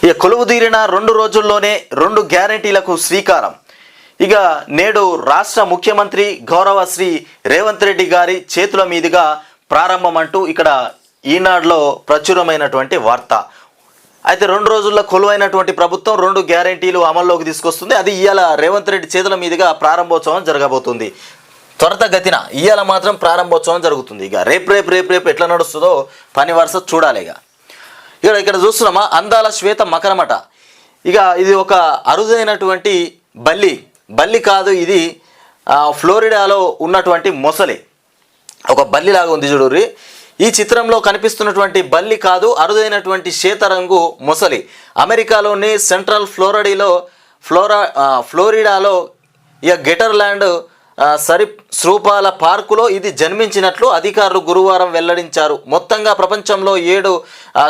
ఇక కొలువుదీరిన 2 రోజుల్లోనే 2 గ్యారెంటీలకు శ్రీకారం. ఇక నేడు రాష్ట్ర ముఖ్యమంత్రి గౌరవ శ్రీ రేవంత్ రెడ్డి గారి చేతుల మీదుగా ప్రారంభం అంటూ ఇక్కడ ఈనాడులో ప్రచురమైనటువంటి వార్త. అయితే 2 రోజుల్లో కొలువైనటువంటి ప్రభుత్వం 2 గ్యారెంటీలు అమల్లోకి తీసుకొస్తుంది. అది ఇవాళ రేవంత్ రెడ్డి చేతుల మీదుగా ప్రారంభోత్సవం జరగబోతుంది. త్వరితగతిన ఇవాళ మాత్రం ప్రారంభోత్సవం జరుగుతుంది. ఇక రేపు ఎట్లా నడుస్తుందో పని వరుస చూడాలి. ఇక్కడ చూస్తున్నామా, అందాల శ్వేత మకరమట. ఇక ఇది ఒక అరుదైనటువంటి బల్లి కాదు, ఇది ఫ్లోరిడాలో ఉన్నటువంటి మొసలి. ఒక బల్లిలాగా ఉంది చూడుర్రి. ఈ చిత్రంలో కనిపిస్తున్నటువంటి బల్లి కాదు, అరుదైనటువంటి శ్వేతరంగు మొసలి. అమెరికాలోని సెంట్రల్ ఫ్లోరిడాలో ఇక గెటర్లాండ్ సరీసృపాల పార్కులో ఇది జన్మించినట్లు అధికారులు గురువారం వెల్లడించారు. మొత్తంగా ప్రపంచంలో 7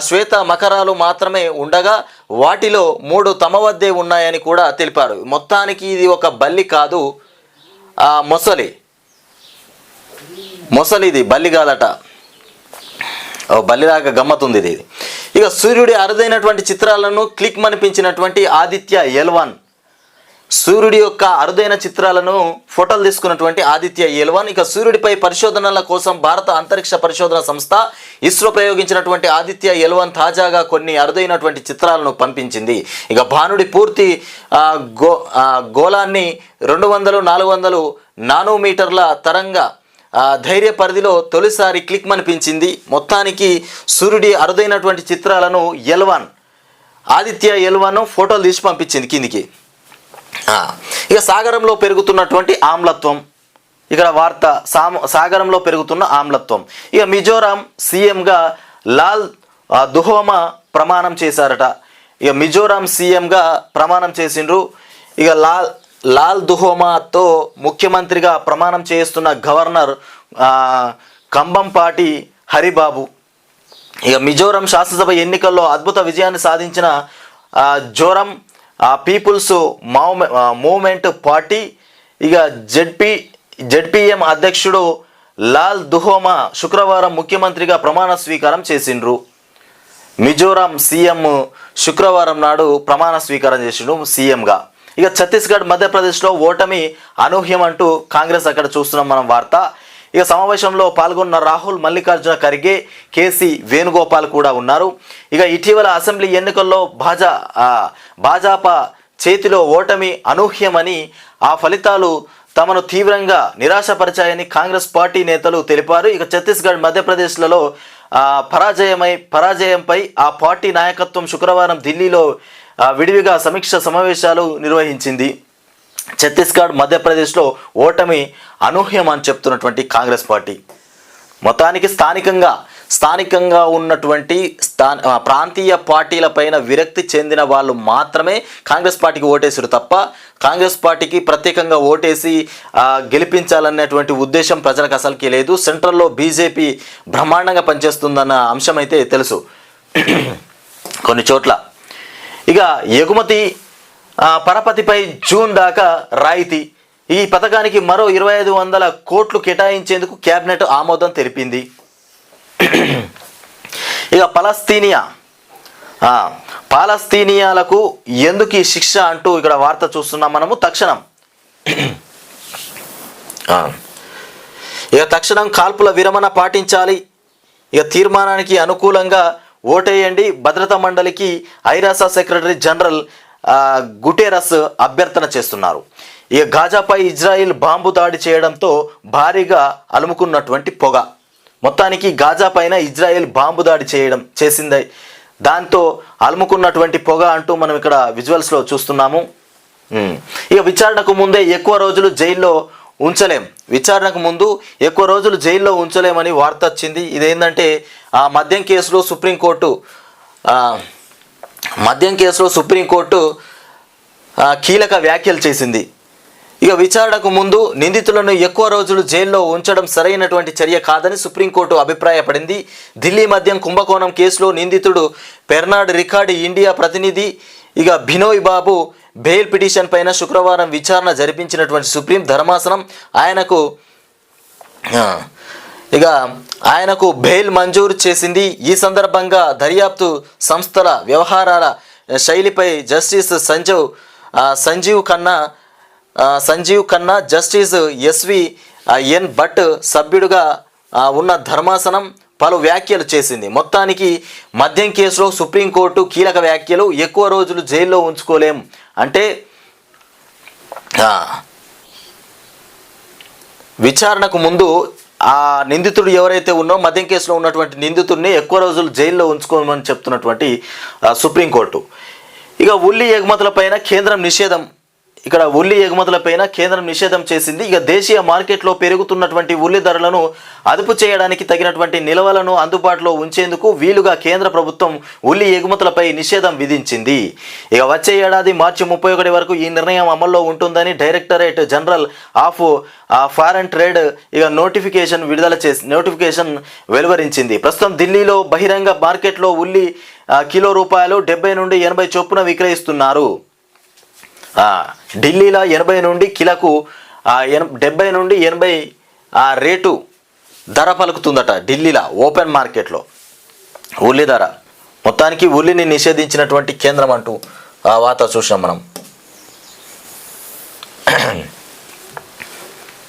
శ్వేత మకరాలు మాత్రమే ఉండగా వాటిలో 3 తమ వద్దే ఉన్నాయని కూడా తెలిపారు. మొత్తానికి ఇది ఒక బల్లి కాదు, మొసలి ఇది బల్లి కాదట. బల్లిలాగా గమ్మతుంది ఇది. ఇక సూర్యుడి అరుదైనటువంటి చిత్రాలను క్లిక్ మనిపించినటువంటి ఆదిత్య L1, సూర్యుడి యొక్క అరుదైన చిత్రాలను ఫోటోలు తీసుకున్నటువంటి ఆదిత్య L1. ఇక సూర్యుడిపై పరిశోధనల కోసం భారత అంతరిక్ష పరిశోధన సంస్థ ఇస్రో ప్రయోగించినటువంటి ఆదిత్య L1 తాజాగా కొన్ని అరుదైనటువంటి చిత్రాలను పంపించింది. ఇక భానుడి పూర్తి గోళాన్ని 200-400 నానోమీటర్ల తరంగ ధైర్య పరిధిలో తొలిసారి క్లిక్ మనిపించింది. మొత్తానికి సూర్యుడి అరుదైనటువంటి చిత్రాలను ఆదిత్య L1 ఫోటోలు తీసి పంపించింది కిందికి. ఇక సాగరంలో పెరుగుతున్నటువంటి ఆమ్లత్వం. ఇక్కడ వార్త, సాగరంలో పెరుగుతున్న ఆమ్లత్వం. ఇక మిజోరాం సీఎంగా లాల్ దుహోమా ప్రమాణం చేశారట. ఇక మిజోరాం సీఎంగా ప్రమాణం చేసిండ్రు. ఇక లాల్ దుహోమాతో ముఖ్యమంత్రిగా ప్రమాణం చేస్తున్న గవర్నర్ కంబంపాటి హరిబాబు. ఇక మిజోరాం శాసనసభ ఎన్నికల్లో అద్భుత విజయాన్ని సాధించిన జోరం పీపుల్స్ మూవ్మెంట్ పార్టీ ఇక జెడ్పీఎం అధ్యక్షుడు లాల్ దుహోమా శుక్రవారం ముఖ్యమంత్రిగా ప్రమాణ స్వీకారం చేసిండ్రు. మిజోరాం సీఎం శుక్రవారం నాడు ప్రమాణ స్వీకారం చేసిండు సీఎంగా. ఇక ఛత్తీస్గఢ్ మధ్యప్రదేశ్లో ఓటమి అనూహ్యం అంటూ కాంగ్రెస్ అక్కడ చూస్తున్నాం మనం వార్త. ఇక సమావేశంలో పాల్గొన్న రాహుల్, మల్లికార్జున ఖర్గే, కేసీ వేణుగోపాల్ కూడా ఉన్నారు. ఇక ఇటీవల అసెంబ్లీ ఎన్నికల్లో భాజపా చేతిలో ఓటమి అనూహ్యమని, ఆ ఫలితాలు తమను తీవ్రంగా నిరాశపరిచాయని కాంగ్రెస్ పార్టీ నేతలు తెలిపారు. ఇక ఛత్తీస్గఢ్ మధ్యప్రదేశ్లలో పరాజయంపై ఆ పార్టీ నాయకత్వం శుక్రవారం ఢిల్లీలో విడివిగా సమీక్ష సమావేశాలు నిర్వహించింది. ఛత్తీస్గఢ్ మధ్యప్రదేశ్లో ఓటమి అనూహ్యం అని చెప్తున్నటువంటి కాంగ్రెస్ పార్టీ. మొత్తానికి స్థానికంగా ఉన్నటువంటి ప్రాంతీయ పార్టీలపైన విరక్తి చెందిన వాళ్ళు మాత్రమే కాంగ్రెస్ పార్టీకి ఓటేసారు తప్ప కాంగ్రెస్ పార్టీకి ప్రత్యేకంగా ఓటేసి గెలిపించాలనేటువంటి ఉద్దేశం ప్రజలకు అసలుకి లేదు. సెంట్రల్లో బీజేపీ బ్రహ్మాండంగా పనిచేస్తుందన్న అంశం అయితే తెలుసు కొన్ని చోట్ల. ఇక ఎగుమతి పరపతిపై జూన్ దాకా రాయితీ. ఈ పథకానికి మరో 2500 కోట్లు కేటాయించేందుకు కేబినెట్ ఆమోదం తెలిపింది. ఇక పాలస్తీనియాలకు ఎందుకు ఈ శిక్ష అంటూ ఇక్కడ వార్త చూస్తున్నాం మనము. తక్షణం కాల్పుల విరమణ పాటించాలి. ఇక తీర్మానానికి అనుకూలంగా ఓటేయండి. భద్రతా మండలికి ఐరాస సెక్రటరీ జనరల్ గుటెరస్ అభ్యర్థన చేస్తున్నారు. ఇక గాజాపై ఇజ్రాయిల్ బాంబు దాడి చేయడంతో భారీగా అలుముకున్నటువంటి పొగ. మొత్తానికి గాజా పైన ఇజ్రాయిల్ బాంబు దాడి చేసింది, దాంతో అలుముకున్నటువంటి పొగ అంటూ మనం ఇక్కడ విజువల్స్లో చూస్తున్నాము. ఇక విచారణకు ముందు ఎక్కువ రోజులు జైల్లో ఉంచలేమని వార్త వచ్చింది. ఇదేంటంటే మద్యం కేసులో సుప్రీంకోర్టు కీలక వ్యాఖ్యలు చేసింది. ఇక విచారణకు ముందు నిందితులను ఎక్కువ రోజులు జైల్లో ఉంచడం సరైనటువంటి చర్య కాదని సుప్రీంకోర్టు అభిప్రాయపడింది. ఢిల్లీ మద్యం కుంభకోణం కేసులో నిందితుడు పెర్నాడ్ రికార్డ్ ఇండియా ప్రతినిధి ఇక బినోయ్ బాబు బెయిల్ పిటిషన్ పైన శుక్రవారం విచారణ జరిపించినటువంటి సుప్రీం ధర్మాసనం ఆయనకు బెయిల్ మంజూరు చేసింది. ఈ సందర్భంగా దర్యాప్తు సంస్థల వ్యవహారాల శైలిపై జస్టిస్ సంజీవ్ ఖన్నా జస్టిస్ ఎస్వి.ఎన్. భట్ సభ్యుడిగా ఉన్న ధర్మాసనం పలు వ్యాఖ్యలు చేసింది. మొత్తానికి మద్యం కేసులో సుప్రీంకోర్టు కీలక వ్యాఖ్యలు. ఎక్కువ రోజులు జైల్లో ఉంచుకోలేం అంటే విచారణకు ముందు ఆ నిందితుడు ఎవరైతే ఉన్నారో మద్యం కేసులో ఉన్నటువంటి నిందితుడిని ఎక్కువ రోజులు జైల్లో ఉంచుకోమని చెప్తున్నటువంటి సుప్రీంకోర్టు. ఇక ఉల్లి ఎగుమతులపైన కేంద్రం నిషేధం. ఇక్కడ ఉల్లి ఎగుమతులపైన కేంద్రం నిషేధం చేసింది. ఇక దేశీయ మార్కెట్లో పెరుగుతున్నటువంటి ఉల్లి ధరలను అదుపు చేయడానికి తగినటువంటి నిల్వలను అందుబాటులో ఉంచేందుకు వీలుగా కేంద్ర ప్రభుత్వం ఉల్లి ఎగుమతులపై నిషేధం విధించింది. ఇక వచ్చే ఏడాది మార్చి 31 వరకు ఈ నిర్ణయం అమల్లో ఉంటుందని directorate general of foreign trade ఇక నోటిఫికేషన్ వెలువరించింది. ప్రస్తుతం ఢిల్లీలో బహిరంగ మార్కెట్లో ఉల్లి కిలో రూపాయలు 70 నుండి 80 చొప్పున విక్రయిస్తున్నారు. ఢిల్లీలో 80 నుండి కిలకు 70 నుండి 80 రేటు ధర పలుకుతుందట ఢిల్లీలో ఓపెన్ మార్కెట్లో ఉల్లి ధర. మొత్తానికి ఉల్లిని నిషేధించినటువంటి కేంద్రం అంటూ వార్త చూసాం మనం.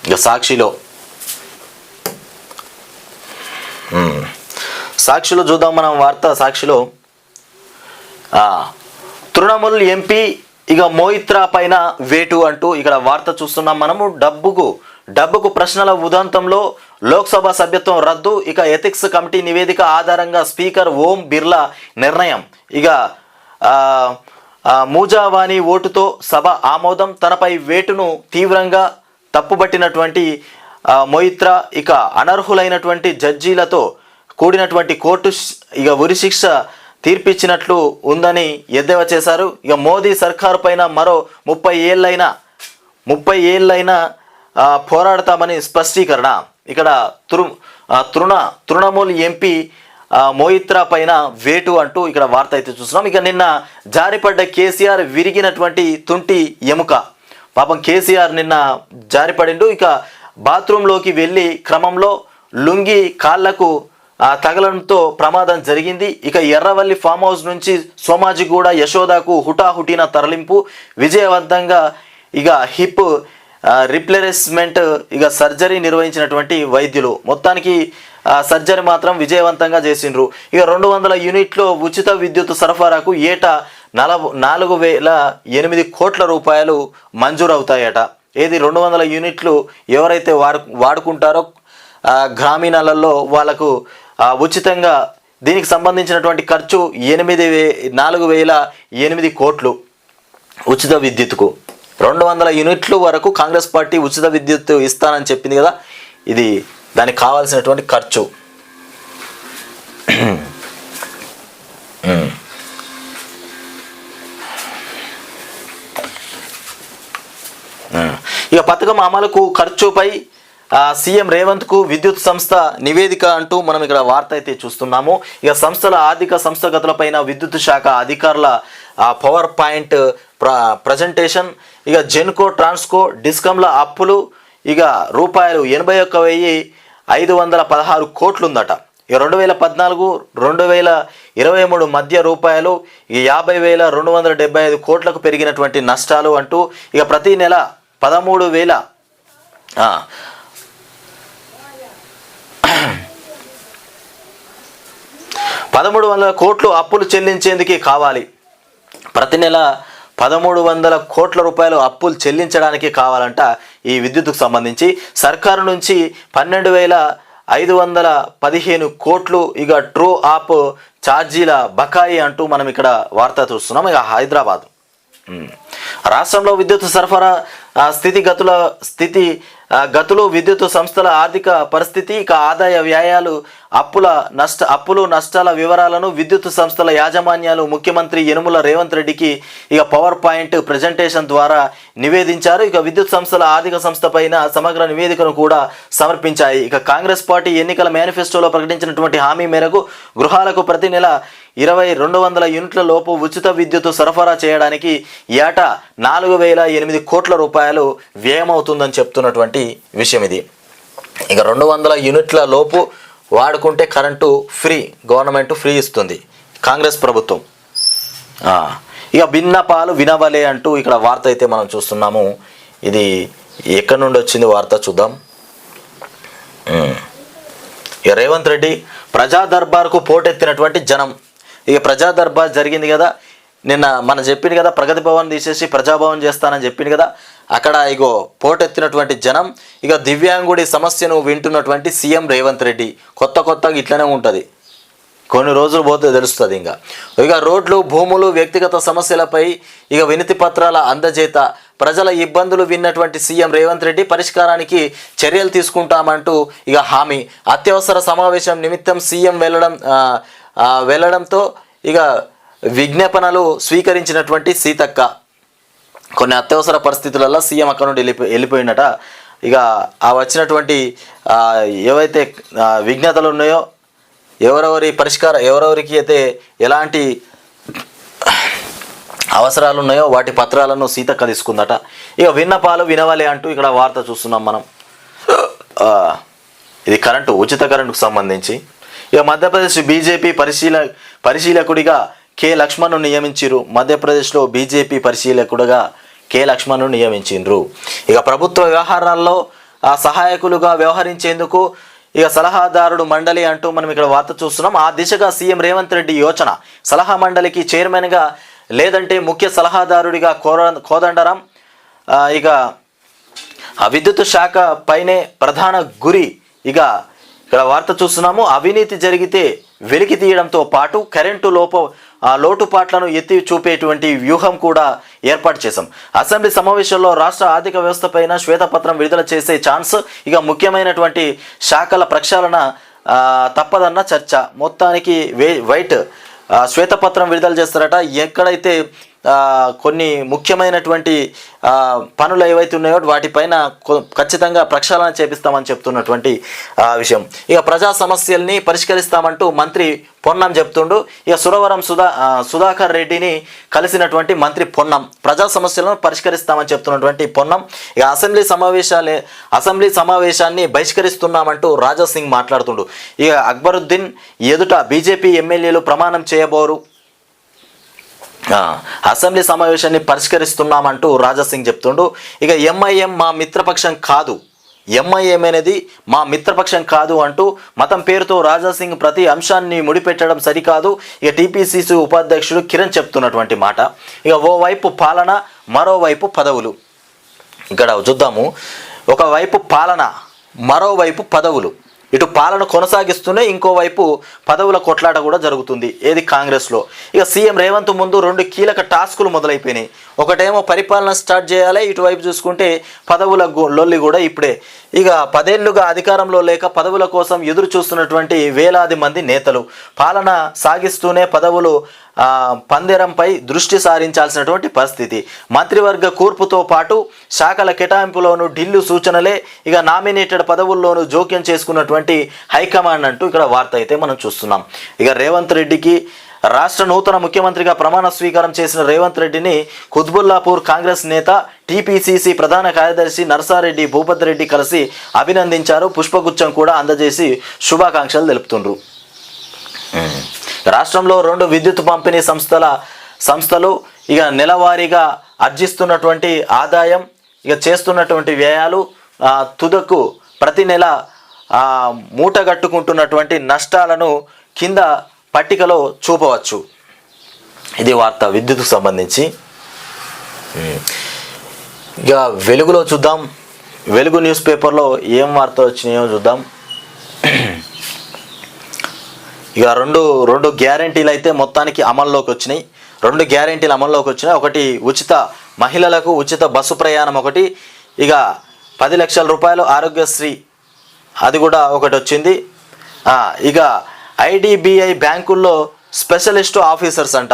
ఇక సాక్షిలో చూద్దాం మనం వార్త. సాక్షిలో తృణమూల్ ఎంపీ ఇక మోయిత్రా పైన వేటు అంటూ ఇక్కడ వార్త చూస్తున్నాం మనము. డబ్బుకు ప్రశ్నల ఉదంతంలో లోక్సభ సభ్యత్వం రద్దు. ఇక ఎథిక్స్ కమిటీ నివేదిక ఆధారంగా స్పీకర్ ఓం బిర్లా నిర్ణయం. ఇక మూజావానీ ఓటుతో సభ ఆమోదం. తనపై వేటును తీవ్రంగా తప్పుబట్టినటువంటి మోయిత్రా ఇక అనర్హులైనటువంటి జడ్జీలతో కూడినటువంటి కోర్టు ఇక ఉరిశిక్ష తీర్పిచ్చినట్లు ఉందని ఎద్దేవా చేశారు. ఇక మోదీ సర్కారు పైన మరో 30 ఏళ్ళైనా పోరాడతామని స్పష్టీకరణ. ఇక్కడ తృణమూల్ ఎంపీ మోయిత్రా పైన వేటు అంటూ ఇక్కడ వార్త అయితే చూస్తున్నాం. ఇక నిన్న జారిపడ్డ కేసీఆర్ విరిగినటువంటి తుంటి ఎముక. పాపం కేసీఆర్ నిన్న జారిపడిండు. ఇక బాత్రూంలోకి వెళ్ళి క్రమంలో లుంగి కాళ్లకు తగలడంతో ప్రమాదం జరిగింది. ఇక ఎర్రవల్లి ఫామ్ హౌస్ నుంచి సోమాజిగూడ యశోదాకు హుటాహుటిన తరలింపు. విజయవంతంగా ఇక హిప్ రిప్లేస్మెంట్ ఇక సర్జరీ నిర్వహించినటువంటి వైద్యులు. మొత్తానికి సర్జరీ మాత్రం విజయవంతంగా చేసిండ్రు. ఇక 200 యూనిట్లు ఉచిత విద్యుత్ సరఫరాకు ఏటా 4,008 కోట్ల రూపాయలు మంజూరవుతాయట. ఏది 200 యూనిట్లు ఎవరైతే వాడుకుంటారో గ్రామీణాలలో వాళ్ళకు ఉచితంగా దీనికి సంబంధించినటువంటి ఖర్చు 4,008 కోట్లు ఉచిత విద్యుత్కు. 200 యూనిట్లు వరకు కాంగ్రెస్ పార్టీ ఉచిత విద్యుత్ ఇస్తానని చెప్పింది కదా, ఇది దానికి కావాల్సినటువంటి ఖర్చు. ఇక పథకం అమలుకు ఖర్చుపై సీఎం రేవంత్కు విద్యుత్ సంస్థ నివేదిక అంటూ మనం ఇక్కడ వార్త అయితే చూస్తున్నాము. ఇక సంస్థల ఆర్థిక సంస్థగతులపైన విద్యుత్ శాఖ అధికారుల పవర్ పాయింట్ ప్రజెంటేషన్. ఇక జెన్కో ట్రాన్స్కో డిస్కంల అప్పులు ఇక రూపాయలు 81,516 కోట్లు ఉందట. ఇక 2014-2023 మధ్య రూపాయలు 50,275 కోట్లకు పెరిగినటువంటి నష్టాలు అంటూ ఇక ప్రతి నెల 1,300 కోట్లు అప్పులు చెల్లించేందుకే కావాలి. ప్రతి నెల 1,300 కోట్ల రూపాయలు అప్పులు చెల్లించడానికి కావాలంట ఈ విద్యుత్తుకు సంబంధించి. సర్కారు నుంచి 12,515 కోట్లు ఇక ట్రూ ఆప్ ఛార్జీల బకాయి అంటూ మనం ఇక్కడ వార్త చూస్తున్నాం. ఇక హైదరాబాద్ రాష్ట్రంలో విద్యుత్ సరఫరా గతులు విద్యుత్ సంస్థల ఆర్థిక పరిస్థితి ఇక ఆదాయ వ్యయాలు అప్పులు నష్టాల వివరాలను విద్యుత్ సంస్థల యాజమాన్యాలు ముఖ్యమంత్రి యనుమల రేవంత్ రెడ్డికి ఇక పవర్ పాయింట్ ప్రజెంటేషన్ ద్వారా నివేదించారు. ఇక విద్యుత్ సంస్థల ఆర్థిక సంస్థ పైన సమగ్ర నివేదికను కూడా సమర్పించాయి. ఇక కాంగ్రెస్ పార్టీ ఎన్నికల మేనిఫెస్టోలో ప్రకటించినటువంటి హామీ మేరకు గృహాలకు ప్రతి నెల 2,200 యూనిట్ల లోపు ఉచిత విద్యుత్ సరఫరా చేయడానికి ఏటా 4,008 కోట్ల రూపాయలు వ్యయమవుతుందని చెప్తున్నటువంటి విషయం ఇది. ఇక 200 యూనిట్ల లోపు వాడుకుంటే కరెంటు ఫ్రీ, గవర్నమెంట్ ఫ్రీ ఇస్తుంది కాంగ్రెస్ ప్రభుత్వం. ఇక విన్నపాలు వినవలే అంటూ ఇక్కడ వార్త అయితే మనం చూస్తున్నాము. ఇది ఎక్కడి నుండి వచ్చింది వార్త చూద్దాం. ఇక రేవంత్ రెడ్డి ప్రజా దర్బార్కు పోటెత్తినటువంటి జనం. ఇక ప్రజా దర్బార్ జరిగింది కదా, నిన్న మనం చెప్పింది కదా, ప్రగతి భవన్ తీసేసి ప్రజాభవన్ చేస్తానని చెప్పింది కదా, అక్కడ ఇగో పోటెత్తినటువంటి జనం. ఇక దివ్యాంగుడి సమస్యను వింటున్నటువంటి సీఎం రేవంత్ రెడ్డి. కొత్తగా ఇట్లనే ఉంటుంది, కొన్ని రోజులు పోతే తెలుస్తుంది. ఇక రోడ్లు, భూములు, వ్యక్తిగత సమస్యలపై ఇక వినతి పత్రాల అందజేత. ప్రజల ఇబ్బందులు విన్నటువంటి సీఎం రేవంత్ రెడ్డి పరిష్కారానికి చర్యలు తీసుకుంటామంటూ ఇక హామీ. అత్యవసర సమావేశం నిమిత్తం సీఎం వెళ్ళడంతో ఇక విజ్ఞాపనలు స్వీకరించినటువంటి సీతక్క. కొన్ని అత్యవసర పరిస్థితులలో సీఎం అక్కడ నుండి వెళ్ళిపోయినట. ఇక ఆ వచ్చినటువంటి ఏవైతే విజ్ఞతలు ఉన్నాయో, ఎవరెవరికి అయితే ఎలాంటి అవసరాలు ఉన్నాయో వాటి పత్రాలను సీతక్క తీసుకుందట. ఇక విన్నపాలు వినవాలి అంటూ ఇక్కడ వార్త చూస్తున్నాం మనం. ఇది ఉచిత కరెంటుకు సంబంధించి. ఇక మధ్యప్రదేశ్ బీజేపీ పరిశీలకుడిగా కె లక్ష్మణ్ను నియమించారు. మధ్యప్రదేశ్లో బీజేపీ పరిశీలకుడిగా కె లక్ష్మణ్ను నియమించారు. ఇక ప్రభుత్వ వ్యవహారాల్లో సహాయకులుగా వ్యవహరించేందుకు ఇక సలహాదారుడు మండలి అంటూ మనం ఇక్కడ వార్త చూస్తున్నాం. ఆ దిశగా సీఎం రేవంత్ రెడ్డి యోచన. సలహా మండలికి చైర్మన్గా లేదంటే ముఖ్య సలహాదారుడిగా కోదండరాం. ఇక విద్యుత్ శాఖ పైనే ప్రధాన గురి. ఇక ఇక్కడ వార్త చూస్తున్నాము. అవినీతి జరిగితే వెలికి తీయడంతో పాటు కరెంటు లోటుపాట్లను ఎత్తి చూపేటువంటి వ్యూహం కూడా ఏర్పాటు చేశాం. అసెంబ్లీ సమావేశంలో రాష్ట్ర ఆర్థిక వ్యవస్థపైన శ్వేతపత్రం విడుదల చేసే ఛాన్స్. ఇక ముఖ్యమైనటువంటి శాఖల ప్రక్షాళన తప్పదన్న చర్చ. మొత్తానికి వైట్ శ్వేతపత్రం విడుదల చేస్తారట. ఎక్కడైతే కొన్ని ముఖ్యమైనటువంటి పనులు ఏవైతే ఉన్నాయో వాటిపైన ఖచ్చితంగా ప్రక్షాళన చేపిస్తామని చెప్తున్నటువంటి విషయం. ఇక ప్రజా సమస్యల్ని పరిష్కరిస్తామంటూ మంత్రి పొన్నం చెప్తుండు. ఇక సురవరం సుధాకర్ రెడ్డిని కలిసినటువంటి మంత్రి పొన్నం ప్రజా సమస్యలను పరిష్కరిస్తామని చెప్తున్నటువంటి పొన్నం. ఇక అసెంబ్లీ సమావేశాన్ని బహిష్కరిస్తున్నామంటూ రాజాసింగ్ మాట్లాడుతుండు. ఇక అక్బరుద్దీన్ ఎదుట బీజేపీ ఎమ్మెల్యేలు ప్రమాణం చేయబోరు. అసెంబ్లీ సమావేశాన్ని పరిష్కరిస్తున్నామంటూ రాజాసింగ్ చెప్తుండు. ఇక ఎంఐఎం మా మిత్రపక్షం కాదు, ఎంఐఎం అనేది మా మిత్రపక్షం కాదు అంటూ మతం పేరుతో రాజాసింగ్ ప్రతి అంశాన్ని ముడిపెట్టడం సరికాదు. ఇక టీపీసీసీ ఉపాధ్యక్షుడు కిరణ్ చెప్తున్నటువంటి మాట. ఇక ఓవైపు పాలన, మరోవైపు పదవులు. ఇక్కడ చూద్దాము, ఒకవైపు పాలన, మరోవైపు పదవులు. ఇటు పాలన కొనసాగిస్తూనే ఇంకోవైపు పదవుల కొట్లాట కూడా జరుగుతుంది. ఏది కాంగ్రెస్లో. ఇక సీఎం రేవంత్ ముందు 2 కీలక టాస్కులు మొదలైపోయినాయి. ఒకటేమో పరిపాలన స్టార్ట్ చేయాలి, ఇటువైపు చూసుకుంటే పదవుల లొల్లి కూడా ఇప్పుడే. ఇక 10 ఏళ్లుగా అధికారంలో లేక పదవుల కోసం ఎదురు చూస్తున్నటువంటి వేలాది మంది నేతలు పాలన సాగిస్తూనే పదవులు పందేరంపై దృష్టి సారించాల్సినటువంటి పరిస్థితి. మంత్రివర్గ కూర్పుతో పాటు శాఖల కేటాయింపులోను ఢిల్లీ సూచనలే. ఇక నామినేటెడ్ పదవుల్లోనూ జోక్యం చేసుకున్నటువంటి హైకమాండ్ అంటూ ఇక్కడ వార్త అయితే మనం చూస్తున్నాం. ఇక రేవంత్ రెడ్డికి రాష్ట్ర నూతన ముఖ్యమంత్రిగా ప్రమాణ స్వీకారం చేసిన రేవంత్ రెడ్డిని కుత్బుల్లాపూర్ కాంగ్రెస్ నేత, టీపీసీసీ ప్రధాన కార్యదర్శి నర్సారెడ్డి భూపత్ రెడ్డి కలిసి అభినందించారు. పుష్పగుచ్చం కూడా అందజేసి శుభాకాంక్షలు తెలుపుతుండ్రు. రాష్ట్రంలో 2 విద్యుత్ పంపిణీ సంస్థలు ఇక నెలవారీగా ఆర్జిస్తున్నటువంటి ఆదాయం, ఇక చేస్తున్నటువంటి వ్యయాలు, తుదకు ప్రతి నెల మూటగట్టుకుంటున్నటువంటి నష్టాలను కింద పట్టికలో చూపవచ్చు. ఇది వార్త విద్యుత్కు సంబంధించి. ఇక వెలుగులో చూద్దాం. వెలుగు న్యూస్ పేపర్లో ఏం వార్తలు వచ్చినాయో చూద్దాం. ఇక రెండు గ్యారెంటీలు అయితే మొత్తానికి అమల్లోకి వచ్చినాయి. 2 గ్యారెంటీలు అమల్లోకి వచ్చినాయి. ఒకటి మహిళలకు ఉచిత బస్సు ప్రయాణం ఒకటి. ఇక 10 లక్షల రూపాయలు ఆరోగ్యశ్రీ, అది కూడా ఒకటి వచ్చింది. ఇక ఐడిబిఐ బ్యాంకుల్లో స్పెషలిస్ట్ ఆఫీసర్స్ అంట.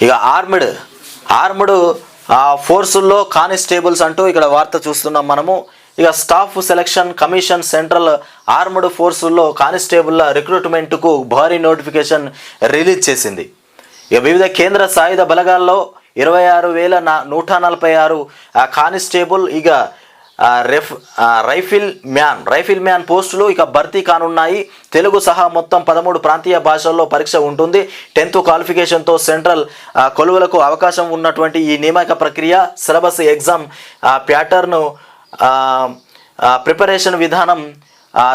ఇక ఆర్మ్డ్ ఫోర్సుల్లో కానిస్టేబుల్స్ అంటూ ఇక్కడ వార్త చూస్తున్నాం మనము. ఇక staff selection commission central armed ఫోర్సుల్లో కానిస్టేబుల్ల రిక్రూట్మెంట్కు భారీ నోటిఫికేషన్ రిలీజ్ చేసింది. ఇక వివిధ కేంద్ర సాయుధ బలగాల్లో 26,146 కానిస్టేబుల్, ఇక రైఫిల్ మ్యాన్ పోస్టులు ఇక భర్తీ కానున్నాయి. తెలుగు సహా మొత్తం 13 ప్రాంతీయ భాషల్లో పరీక్ష ఉంటుంది. 10th క్వాలిఫికేషన్తో సెంట్రల్ కొలువులకు అవకాశం ఉన్నటువంటి ఈ నియామక ప్రక్రియ సిలబస్ ఎగ్జామ్ ప్యాటర్న్ ప్రిపరేషన్ విధానం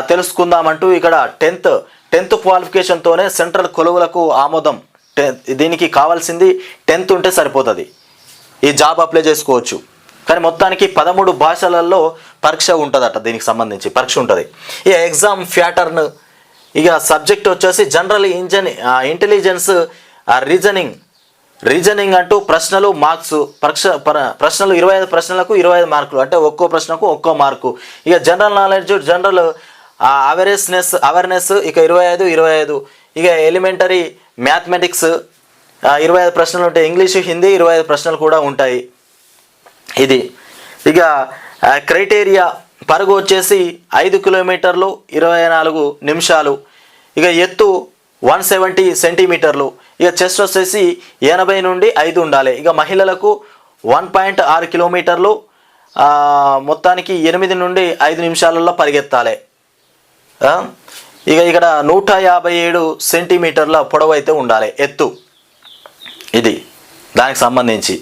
తెలుసుకుందామంటూ ఇక్కడ 10th క్వాలిఫికేషన్తోనే సెంట్రల్ కొలువులకు ఆమోదం. దీనికి కావాల్సింది 10th ఉంటే సరిపోతుంది, ఈ జాబ్ అప్లై చేసుకోవచ్చు. కానీ మొత్తానికి 13 భాషలలో పరీక్ష ఉంటుందట. దీనికి సంబంధించి పరీక్ష ఉంటుంది. ఇక ఎగ్జామ్ ప్యాటర్న్ ఇక సబ్జెక్ట్ వచ్చేసి జనరల్ ఇంటెలిజెన్స్ రీజనింగ్ అంటూ ప్రశ్నలు మార్క్స్ ప్రశ్నలు 25 ప్రశ్నలకు 25 మార్కులు, అంటే ఒక్కో ప్రశ్నకు ఒక్కో మార్కు. ఇక జనరల్ నాలెడ్జ్ జనరల్ అవేర్నెస్ ఇక 25. ఇక ఎలిమెంటరీ మ్యాథమెటిక్స్ 25 ప్రశ్నలు ఉంటాయి. ఇంగ్లీషు హిందీ 25 ప్రశ్నలు కూడా ఉంటాయి. ఇది ఇక క్రైటీరియా పరుగు వచ్చేసి 5 కిలోమీటర్లు 24 నిమిషాలు. ఇక ఎత్తు 170 సెంటీమీటర్లు. ఇక చెస్ట్ వచ్చేసి 80 నుండి 5 ఉండాలి. ఇక మహిళలకు 1.6 కిలోమీటర్లు మొత్తానికి 8 నుండి 5 నిమిషాలలో పరిగెత్తాలి. ఇక ఇక్కడ 157 సెంటీమీటర్ల పొడవు అయితే ఉండాలి ఎత్తు. ఇది దానికి సంబంధించి.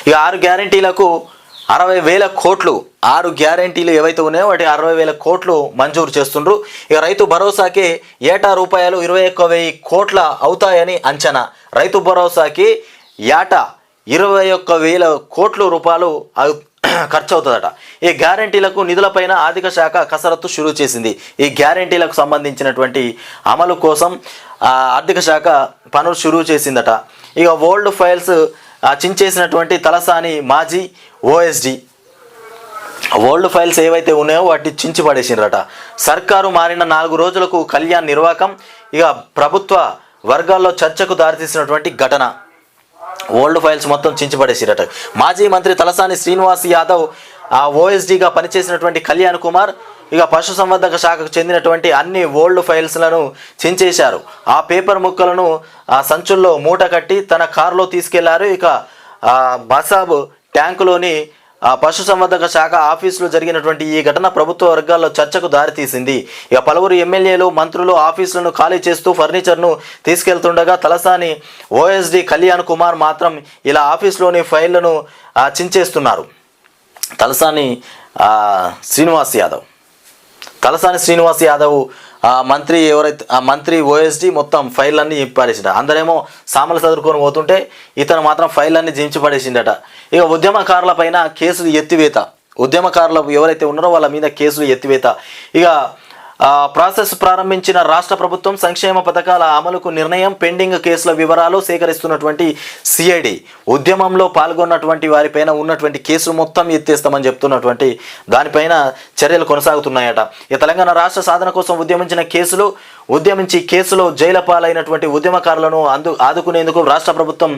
ఇక 6 గ్యారంటీలకు 60,000 కోట్లు. 6 గ్యారంటీలు ఏవైతే ఉన్నాయో వాటి 60,000 కోట్లు మంజూరు చేస్తుండ్రు. ఇక రైతు భరోసాకి ఏటా రూపాయలు 21,000 కోట్ల అవుతాయని అంచనా. రైతు భరోసాకి ఏటా 21,000 కోట్ల రూపాయలు ఖర్చు అవుతుందట. ఈ గ్యారంటీలకు నిధులపైన ఆర్థిక శాఖ కసరత్తు షురూ చేసింది. ఈ గ్యారంటీలకు సంబంధించినటువంటి అమలు కోసం ఆర్థిక శాఖ పనులు షురూ చేసిందట. ఇక ఓల్డ్ ఫైల్స్ చించేసినటువంటి తలసాని మాజీ ఓఎస్డి ఓల్డ్ ఫైల్స్ ఏవైతే ఉన్నాయో వాటిని చించి పడేసినరట. సర్కారు మారిన 4 రోజులకు కళ్యాణ్ నిర్వాకం. ఇక ప్రభుత్వ వర్గాల్లో చర్చకు దారితీసినటువంటి ఘటన. ఓల్డ్ ఫైల్స్ మొత్తం చించిపడేసిరట. మాజీ మంత్రి తలసాని శ్రీనివాస్ యాదవ్ ఓఎస్డీగా పనిచేసినటువంటి కళ్యాణ్ కుమార్ ఇక పశుసంవర్ధక శాఖకు చెందినటువంటి అన్ని ఓల్డ్ ఫైల్స్లను చించేశారు. ఆ పేపర్ ముక్కలను సంచుల్లో మూట కట్టి తన కారులో తీసుకెళ్లారు. ఇక బసాబ్ ట్యాంకులోని పశుసంవర్ధక శాఖ ఆఫీసులో జరిగినటువంటి ఈ ఘటన ప్రభుత్వ వర్గాల్లో చర్చకు దారితీసింది. ఇక పలువురు ఎమ్మెల్యేలు మంత్రులు ఆఫీసులను ఖాళీ చేస్తూ ఫర్నిచర్ను తీసుకెళ్తుండగా తలసాని ఓఎస్డి కళ్యాణ్ కుమార్ మాత్రం ఇలా ఆఫీసులోని ఫైళ్లను చించేస్తున్నారు. తలసాని శ్రీనివాస్ యాదవ్ మంత్రి ఓఎస్డి మొత్తం ఫైళ్ళన్నీ పడేసిండ. అందరేమో సామలు చదువుకొని పోతుంటే ఇతను మాత్రం ఫైళ్ళన్నీ జించి పడేసిండట. ఇక ఉద్యమకారుల పైన కేసులు ఎత్తివేత. ఉద్యమకారులు ఎవరైతే ఉన్నారో వాళ్ళ మీద కేసులు ఎత్తివేత. ఇక ప్రాసెస్ ప్రారంభించిన రాష్ట్ర ప్రభుత్వం సంక్షేమ పథకాల అమలుకు నిర్ణయం. పెండింగ్ కేసుల వివరాలు సేకరిస్తున్నటువంటి సిఐడి. ఉద్యమంలో పాల్గొన్నటువంటి వారిపైన ఉన్నటువంటి కేసులు మొత్తం ఎత్తేస్తామని చెప్తున్నటువంటి దానిపైన చర్యలు కొనసాగుతున్నాయట. ఈ తెలంగాణ రాష్ట్ర సాధన కోసం ఉద్యమించి కేసులో జైలు పాలైనటువంటి ఉద్యమకారులను ఆదుకునేందుకు రాష్ట్ర ప్రభుత్వం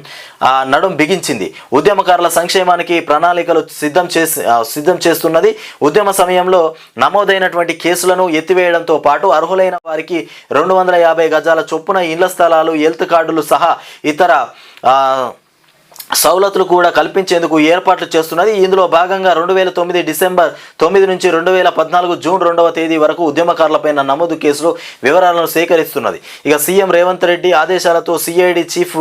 నడుం బిగించింది. ఉద్యమకారుల సంక్షేమానికి ప్రణాళికలు సిద్ధం చేస్తున్నది. ఉద్యమ సమయంలో నమోదైనటువంటి కేసులను ఎత్తివేయడంతో పాటు అర్హులైన వారికి 250 గజాల చొప్పున ఇళ్ల స్థలాలు, హెల్త్ కార్డులు సహా ఇతర సౌలతులు కూడా కల్పించేందుకు ఏర్పాట్లు చేస్తున్నది. ఇందులో భాగంగా 2009 డిసెంబర్ 9 నుంచి 2014 జూన్ 2వ తేదీ వరకు ఉద్యమకారులపైన నమోదు కేసులు వివరాలను సేకరిస్తున్నది. ఇక సీఎం రేవంత్ రెడ్డి ఆదేశాలతో సిఐడి చీఫ్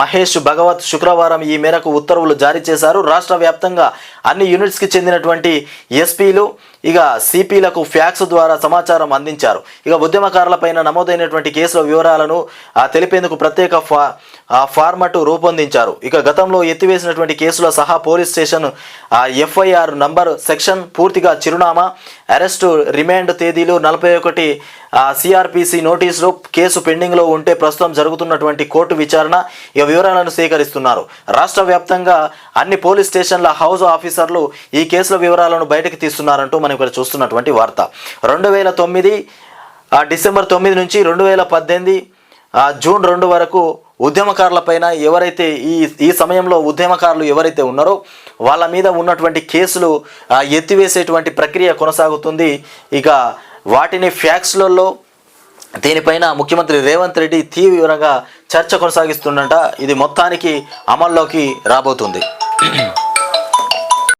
మహేష్ భగవత్ శుక్రవారం ఈ మేరకు ఉత్తర్వులు జారీ చేశారు. రాష్ట్ర వ్యాప్తంగా అన్ని యూనిట్స్కి చెందినటువంటి ఎస్పీలు ఇక సిపిలకు ఫ్యాక్స్ ద్వారా సమాచారం అందించారు. ఇక ఉద్యమకారులపైన నమోదైనటువంటి కేసుల వివరాలను తెలిపేందుకు ప్రత్యేక ఫార్మాట్ రూపొందించారు. ఇక గతంలో ఎత్తివేసినటువంటి కేసుల సహా police station FIR number, section, పూర్తిగా చిరునామా, అరెస్టు, రిమాండ్ తేదీలు, 41 సిఆర్పిసి నోటీసులు, కేసు పెండింగ్లో ఉంటే ప్రస్తుతం జరుగుతున్నటువంటి కోర్టు విచారణ ఇక వివరాలను సేకరిస్తున్నారు. రాష్ట్ర వ్యాప్తంగా అన్ని పోలీస్ స్టేషన్ల హౌస్ ఆఫీసర్లు ఈ కేసుల వివరాలను బయటకు తీస్తున్నారంటూ మనం ఇక్కడ చూస్తున్నటువంటి వార్త. 2009 డిసెంబర్ 9 నుంచి 2018 జూన్ 2 వరకు ఉద్యమకారులపైన ఎవరైతే ఈ సమయంలో ఉద్యమకారులు ఎవరైతే ఉన్నారో వాళ్ళ మీద ఉన్నటువంటి కేసులు ఎత్తివేసేటువంటి ప్రక్రియ కొనసాగుతుంది. ఇక వాటిని ఫ్యాక్స్లలో దీనిపైన ముఖ్యమంత్రి రేవంత్ రెడ్డి తీవ్రంగా చర్చ కొనసాగిస్తుండట. ఇది మొత్తానికి అమల్లోకి రాబోతుంది.